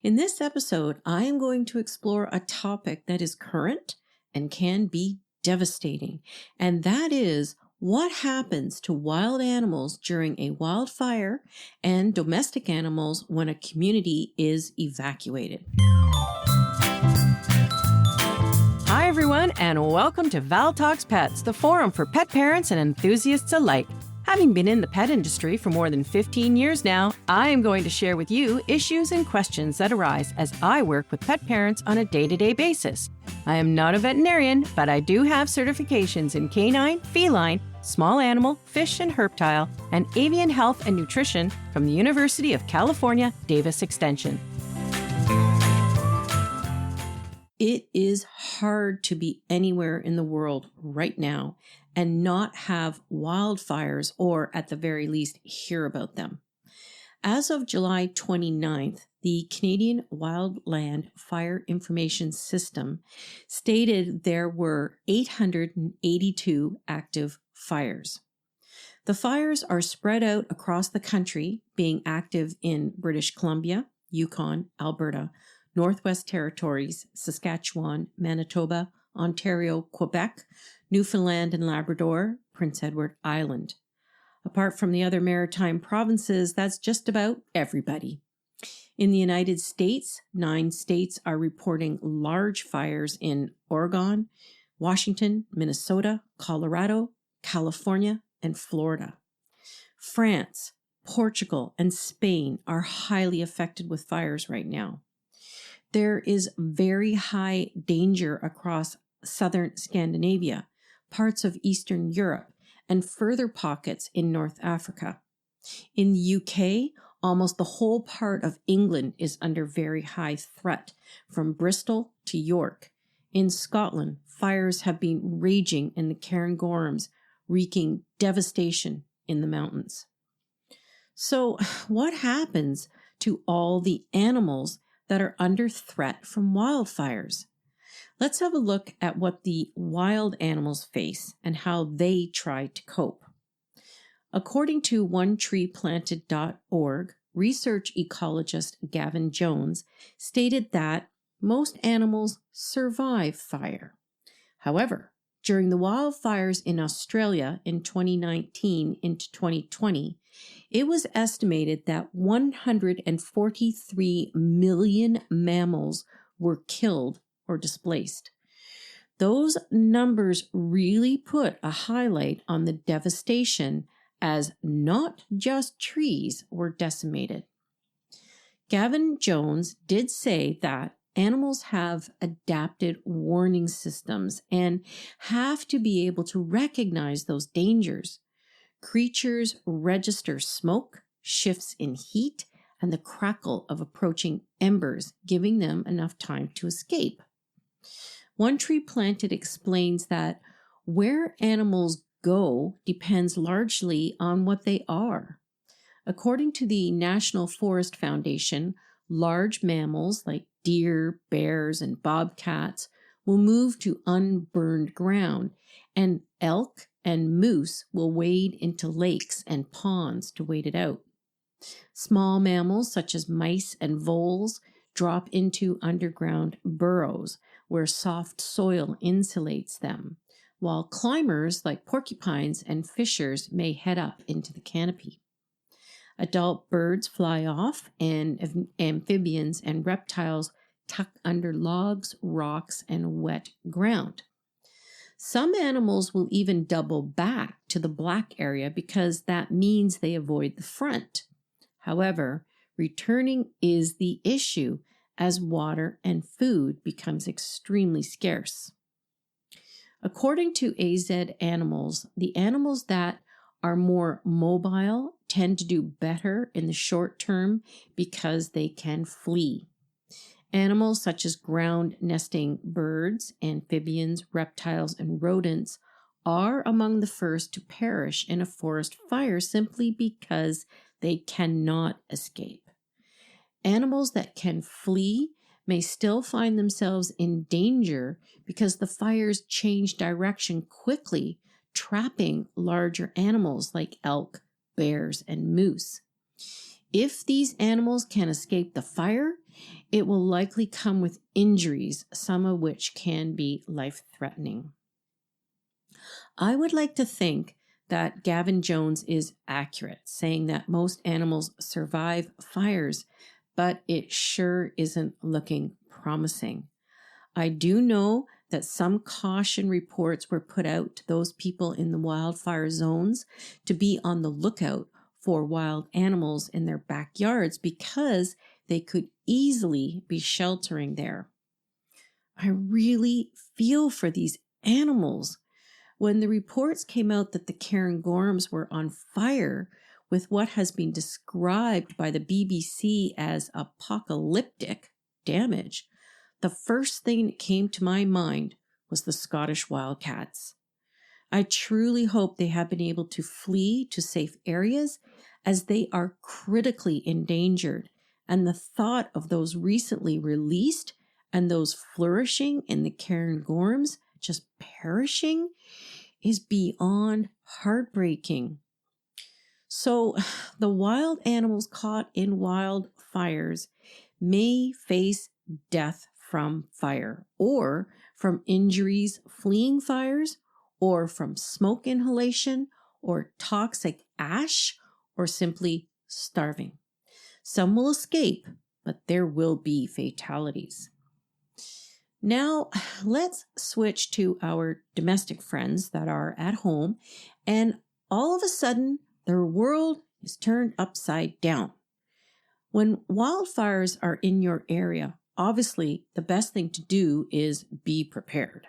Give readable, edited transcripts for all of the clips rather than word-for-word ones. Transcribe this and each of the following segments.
In this episode, I am going to explore a topic that is current and can be devastating, and that is what happens to wild animals during a wildfire and domestic animals when a community is evacuated. Hi, everyone, and welcome to Val Talks Pets, the forum for pet parents and enthusiasts alike. Having been in the pet industry for more than 15 years now, I am going to share with you issues and questions that arise as I work with pet parents on a day-to-day basis. I am not a veterinarian, but I do have certifications in canine, feline, small animal, fish and herptile, and avian health and nutrition from the University of California, Davis Extension. It is hard to be anywhere in the world right now and not have wildfires, or at the very least hear about them. As of July 29th, the Canadian Wildland Fire Information System stated there were 882 active fires. The fires are spread out across the country, being active in British Columbia, Yukon, Alberta, Northwest Territories, Saskatchewan, Manitoba, Ontario, Quebec, Newfoundland and Labrador, Prince Edward Island. Apart from the other maritime provinces, that's just about everybody. In the United States, 9 states are reporting large fires in Oregon, Washington, Minnesota, Colorado, California, and Florida. France, Portugal, and Spain are highly affected with fires right now. There is very high danger across southern Scandinavia, parts of Eastern Europe, and further pockets in North Africa. In the UK, almost the whole part of England is under very high threat, from Bristol to York. In Scotland, fires have been raging in the Cairngorms, wreaking devastation in the mountains. So, what happens to all the animals that are under threat from wildfires? Let's have a look at what the wild animals face and how they try to cope. According to OneTreePlanted.org, research ecologist Gavin Jones stated that most animals survive fire. However, during the wildfires in Australia in 2019 into 2020, it was estimated that 143 million mammals were killed or displaced. Those numbers really put a highlight on the devastation, as not just trees were decimated. Gavin Jones did say that animals have adapted warning systems and have to be able to recognize those dangers. Creatures register smoke, shifts in heat, and the crackle of approaching embers, giving them enough time to escape. One Tree Planted explains that where animals go depends largely on what they are. According to the National Forest Foundation, large mammals like deer, bears, and bobcats will move to unburned ground, and elk and moose will wade into lakes and ponds to wait it out. Small mammals such as mice and voles drop into underground burrows where soft soil insulates them, while climbers like porcupines and fishers may head up into the canopy. Adult birds fly off, and amphibians and reptiles tuck under logs, rocks, and wet ground. Some animals will even double back to the black area because that means they avoid the front. However, returning is the issue as water and food becomes extremely scarce. According to AZ Animals, the animals that are more mobile tend to do better in the short term because they can flee. Animals such as ground nesting birds, amphibians, reptiles, and rodents are among the first to perish in a forest fire simply because they cannot escape. Animals that can flee may still find themselves in danger because the fires change direction quickly, trapping larger animals like elk, bears, and moose. If these animals can escape the fire, it will likely come with injuries, some of which can be life-threatening. I would like to think that Gavin Jones is accurate, saying that most animals survive fires, but it sure isn't looking promising. I do know that some caution reports were put out to those people in the wildfire zones to be on the lookout for wild animals in their backyards because they could easily be sheltering there. I really feel for these animals. When the reports came out that the cairngorms were on fire with what has been described by the BBC as apocalyptic damage, the first thing that came to my mind was the Scottish wildcats. I truly hope they have been able to flee to safe areas as they are critically endangered, and the thought of those recently released and those flourishing in the cairngorms just perishing is beyond heartbreaking. So the wild animals caught in wildfires may face death from fire, or from injuries fleeing fires, or from smoke inhalation, or toxic ash, or simply starving. Some will escape, but there will be fatalities. Now, let's switch to our domestic friends that are at home, and all of a sudden, their world is turned upside down. When wildfires are in your area, obviously, the best thing to do is be prepared.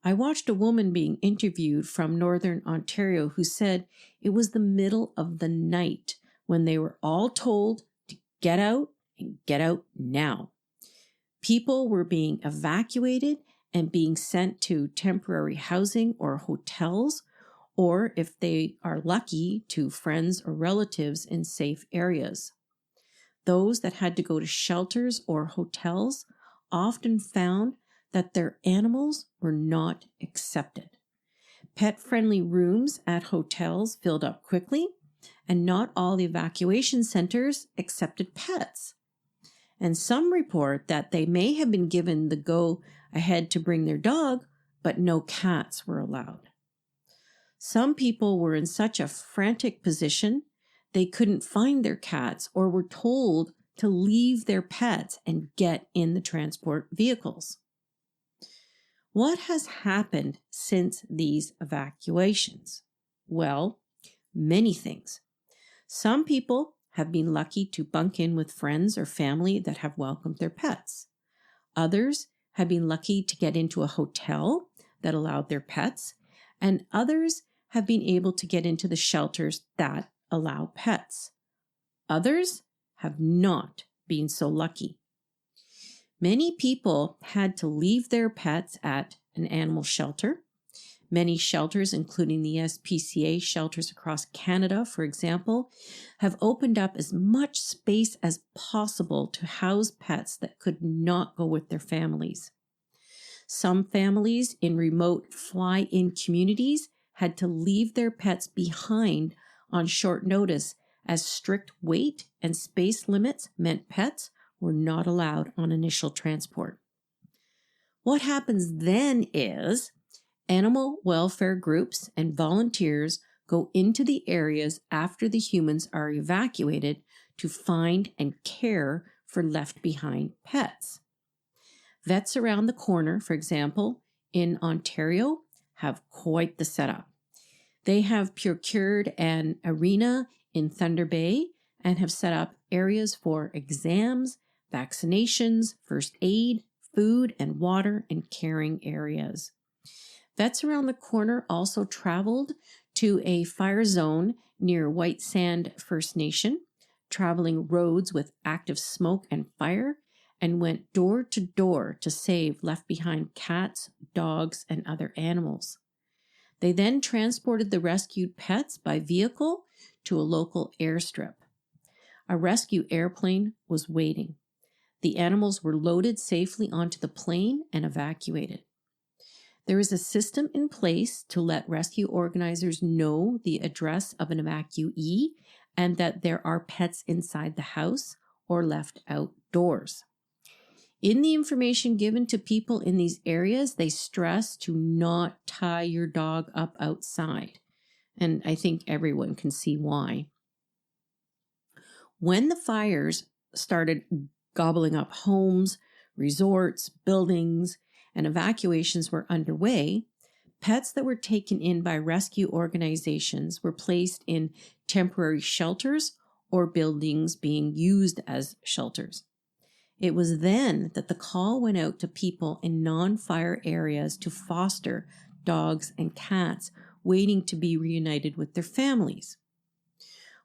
I watched a woman being interviewed from Northern Ontario who said it was the middle of the night when they were all told to get out and get out now. People were being evacuated and being sent to temporary housing or hotels, or if they are lucky, to friends or relatives in safe areas. Those that had to go to shelters or hotels often found that their animals were not accepted. Pet-friendly rooms at hotels filled up quickly, and not all the evacuation centers accepted pets. And some report that they may have been given the go-ahead to bring their dog, but no cats were allowed. Some people were in such a frantic position they couldn't find their cats or were told to leave their pets and get in the transport vehicles. What has happened since these evacuations? Well, many things. Some people have been lucky to bunk in with friends or family that have welcomed their pets. Others have been lucky to get into a hotel that allowed their pets, and others have been able to get into the shelters that allow pets. Others have not been so lucky. Many people had to leave their pets at an animal shelter. Many shelters, including the SPCA shelters across Canada, for example, have opened up as much space as possible to house pets that could not go with their families. Some families in remote fly-in communities had to leave their pets behind on short notice, as strict weight and space limits meant pets were not allowed on initial transport. What happens then is animal welfare groups and volunteers go into the areas after the humans are evacuated to find and care for left behind pets. Vets around the corner, for example, in Ontario, have quite the setup. They have procured an arena in Thunder Bay and have set up areas for exams, vaccinations, first aid, food and water, and caring areas. Vets around the corner also traveled to a fire zone near White Sand First Nation, traveling roads with active smoke and fire, and went door to door to save left behind cats, dogs, and other animals. They then transported the rescued pets by vehicle to a local airstrip. A rescue airplane was waiting. The animals were loaded safely onto the plane and evacuated. There is a system in place to let rescue organizers know the address of an evacuee and that there are pets inside the house or left outdoors. outdoors. In the information given to people in these areas, they stress to not tie your dog up outside. And I think everyone can see why. When the fires started gobbling up homes, resorts, buildings, and evacuations were underway, pets that were taken in by rescue organizations were placed in temporary shelters or buildings being used as shelters. It was then that the call went out to people in non-fire areas to foster dogs and cats waiting to be reunited with their families.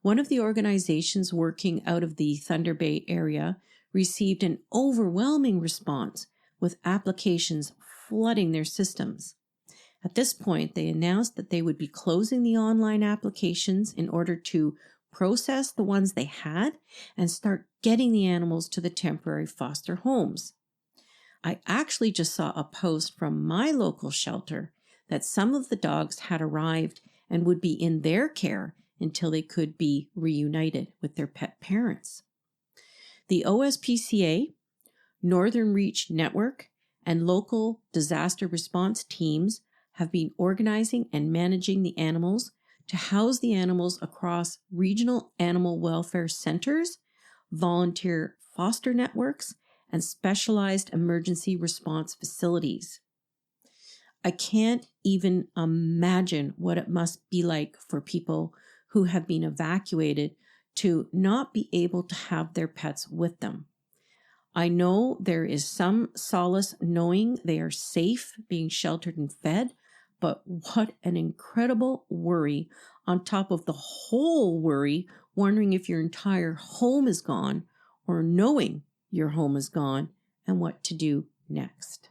One of the organizations working out of the Thunder Bay area received an overwhelming response with applications flooding their systems. At this point, they announced that they would be closing the online applications in order to process the ones they had and start getting the animals to the temporary foster homes. I actually just saw a post from my local shelter that some of the dogs had arrived and would be in their care until they could be reunited with their pet parents. The OSPCA, Northern Reach Network, and local disaster response teams have been organizing and managing the animals to house the animals across regional animal welfare centers, volunteer foster networks, and specialized emergency response facilities. I can't even imagine what it must be like for people who have been evacuated to not be able to have their pets with them. I know there is some solace knowing they are safe, being sheltered and fed, but what an incredible worry on top of the whole worry, wondering if your entire home is gone or knowing your home is gone and what to do next.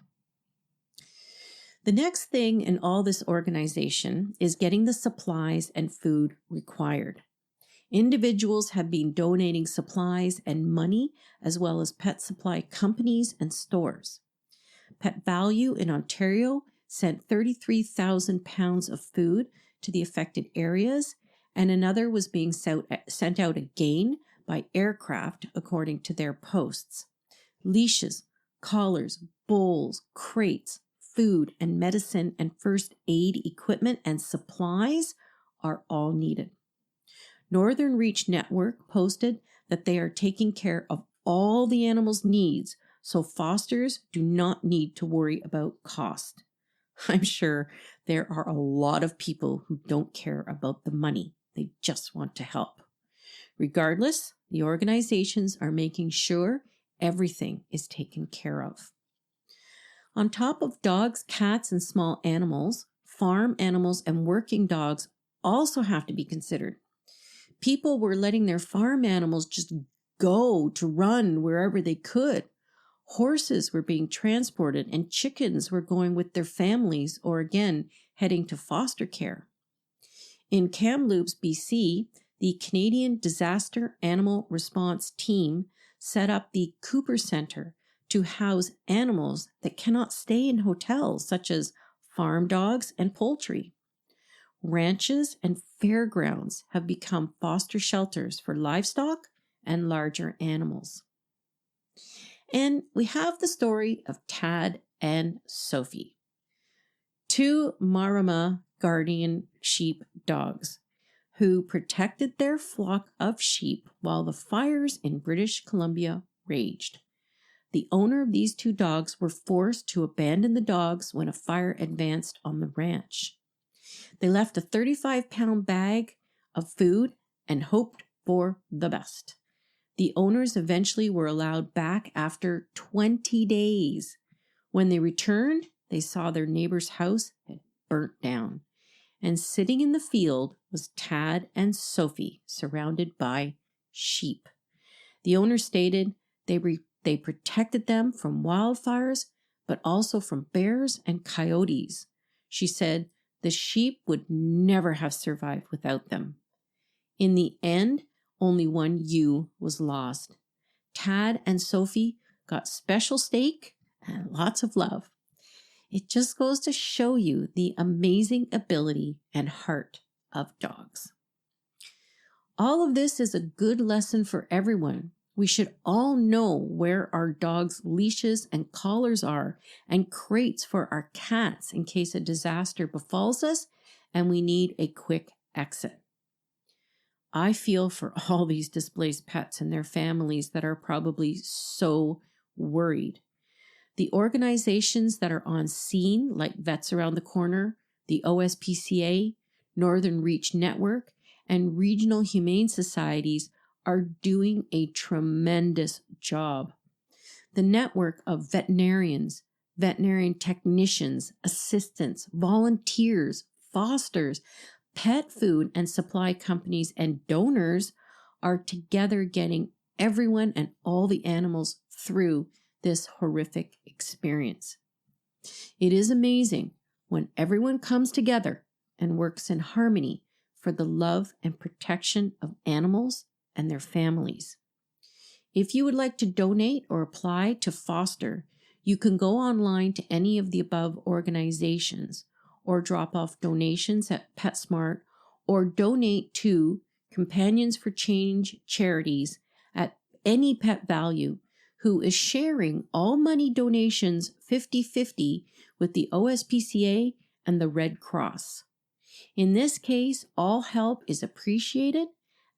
The next thing in all this organization is getting the supplies and food required. Individuals have been donating supplies and money, as well as pet supply companies and stores. Pet Value in Ontario sent 33,000 pounds of food to the affected areas, and another was being sent out again by aircraft, according to their posts. Leashes, collars, bowls, crates, food and medicine and first aid equipment and supplies are all needed. Northern Reach Network posted that they are taking care of all the animals' needs, so fosters do not need to worry about cost. I'm sure there are a lot of people who don't care about the money. They just want to help. Regardless, the organizations are making sure everything is taken care of. On top of dogs, cats, and small animals, farm animals and working dogs also have to be considered. People were letting their farm animals just go to run wherever they could. Horses were being transported and chickens were going with their families or again heading to foster care. In Kamloops, BC, the Canadian Disaster Animal Response Team set up the Cooper Centre to house animals that cannot stay in hotels, such as farm dogs and poultry. Ranches and fairgrounds have become foster shelters for livestock and larger animals. And we have the story of Tad and Sophie, two Marama guardian sheep dogs who protected their flock of sheep while the fires in British Columbia raged. The owner of these two dogs were forced to abandon the dogs when a fire advanced on the ranch. They left a 35-pound bag of food and hoped for the best. The owners eventually were allowed back after 20 days. When they returned, they saw their neighbor's house had burnt down. And sitting in the field was Tad and Sophie, surrounded by sheep. The owner stated they protected them from wildfires, but also from bears and coyotes. She said the sheep would never have survived without them. In the end, only one ewe was lost. Tad and Sophie got special steak and lots of love. It just goes to show you the amazing ability and heart of dogs. All of this is a good lesson for everyone. We should all know where our dogs' leashes and collars are and crates for our cats in case a disaster befalls us and we need a quick exit. I feel for all these displaced pets and their families that are probably so worried. The organizations that are on scene, like Vets Around the Corner, the OSPCA, Northern Reach Network, and regional humane societies are doing a tremendous job. The network of veterinarians, veterinarian technicians, assistants, volunteers, fosters, pet food and supply companies, and donors are together getting everyone and all the animals through this horrific experience. It is amazing when everyone comes together and works in harmony for the love and protection of animals and their families. If you would like to donate or apply to foster, you can go online to any of the above organizations or drop off donations at PetSmart or donate to Companions for Change charities at any pet value, who is sharing all money donations 50-50 with the OSPCA and the Red Cross. In this case, all help is appreciated,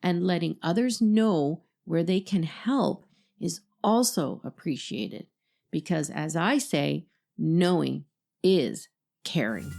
and letting others know where they can help is also appreciated, because as I say, knowing is caring.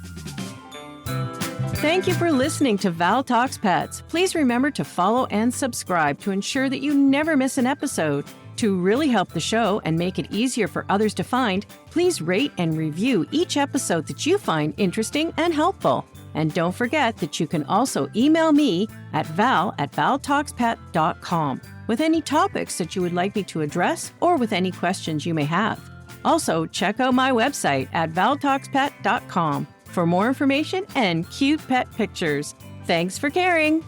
Thank you for listening to Val Talks Pets. Please remember to follow and subscribe to ensure that you never miss an episode. To really help the show and make it easier for others to find, please rate and review each episode that you find interesting and helpful. And don't forget that you can also email me at val@valtalkspet.com with any topics that you would like me to address or with any questions you may have. Also, check out my website at valtalkspet.com for more information and cute pet pictures. Thanks for caring.